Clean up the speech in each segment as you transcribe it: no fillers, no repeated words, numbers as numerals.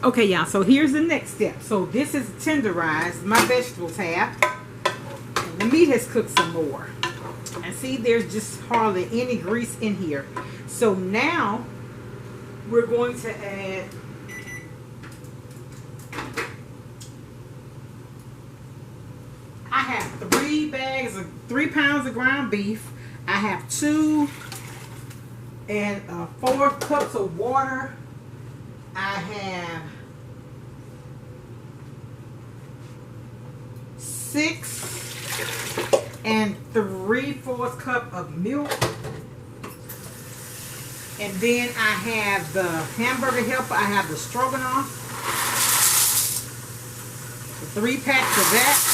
Okay, y'all, so here's the next step. So this is tenderized. My vegetables have. And the meat has cooked some more. And see, there's just hardly any grease in here. So now we're going to add I have 3 pounds of ground beef. I have 2 and 4 cups of water. I have 6 and 3/4 cup of milk. And then I have the Hamburger Helper. I have the Stroganoff. 3 packs of that.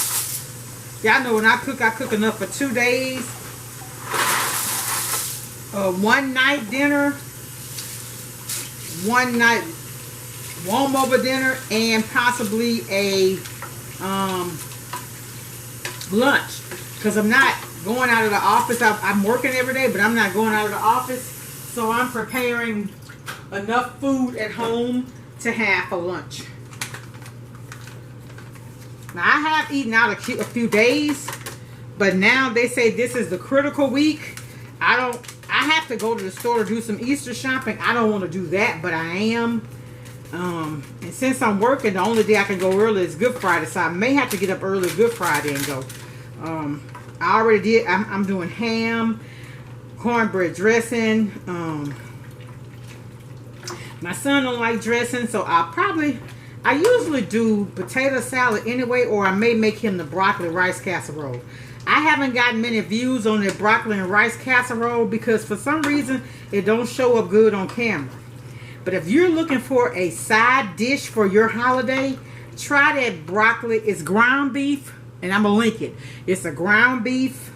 Y'all know when I cook enough for 2 days. 1 night dinner, 1 night warm over dinner, and possibly a lunch. Because I'm not going out of the office. I'm working every day, but I'm not going out of the office. So I'm preparing enough food at home to have for lunch. Now I have eaten out a few days, but now they say this is the critical week. I have to go to the store to do some Easter shopping. I don't want to do that, but I am. And since I'm working, the only day I can go early is Good Friday, so I may have to get up early Good Friday and go. I already did. I'm doing ham, cornbread dressing. My son don't like dressing, so I usually do potato salad anyway, or I may make him the broccoli rice casserole. I haven't gotten many views on the broccoli and rice casserole because for some reason it don't show up good on camera. But if you're looking for a side dish for your holiday, try that broccoli. It's ground beef, and I'm going to link it. It's a ground beef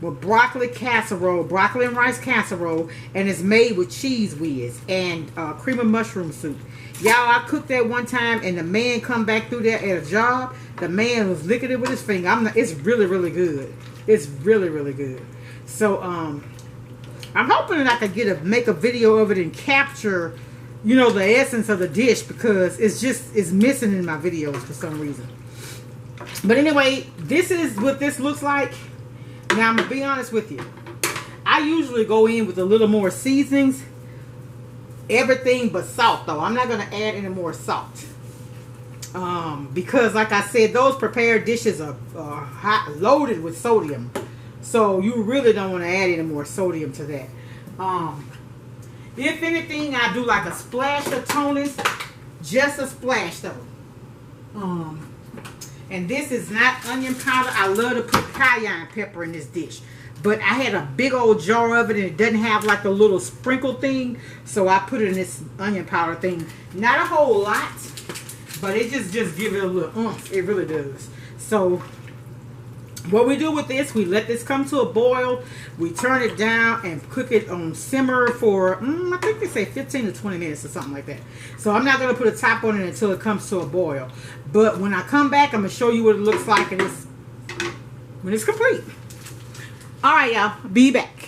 with broccoli casserole, broccoli and rice casserole, and it's made with cheese whiz and cream of mushroom soup. Y'all, I cooked that one time, and the man come back through there at a job. The man was licking it with his finger. It's really, really good. It's really, really good. So, I'm hoping that I could make a video of it and capture, you know, the essence of the dish, because it's missing in my videos for some reason. But anyway, this is what this looks like. Now, I'm going to be honest with you. I usually go in with a little more seasonings. Everything but salt, though. I'm not going to add any more salt. Because, like I said, those prepared dishes are loaded with sodium. So, you really don't want to add any more sodium to that. If anything, I do like a splash of Tony's. Just a splash, though. And this is not onion powder. I love to put cayenne pepper in this dish. But I had a big old jar of it, and it doesn't have like a little sprinkle thing. So I put it in this onion powder thing. Not a whole lot, but it just gives it a little oomph. It really does. So what we do with this, we let this come to a boil. We turn it down and cook it on simmer for, I think they say 15 to 20 minutes or something like that. So I'm not going to put a top on it until it comes to a boil. But when I come back, I'm going to show you what it looks like when it's complete. All right, y'all. Be back.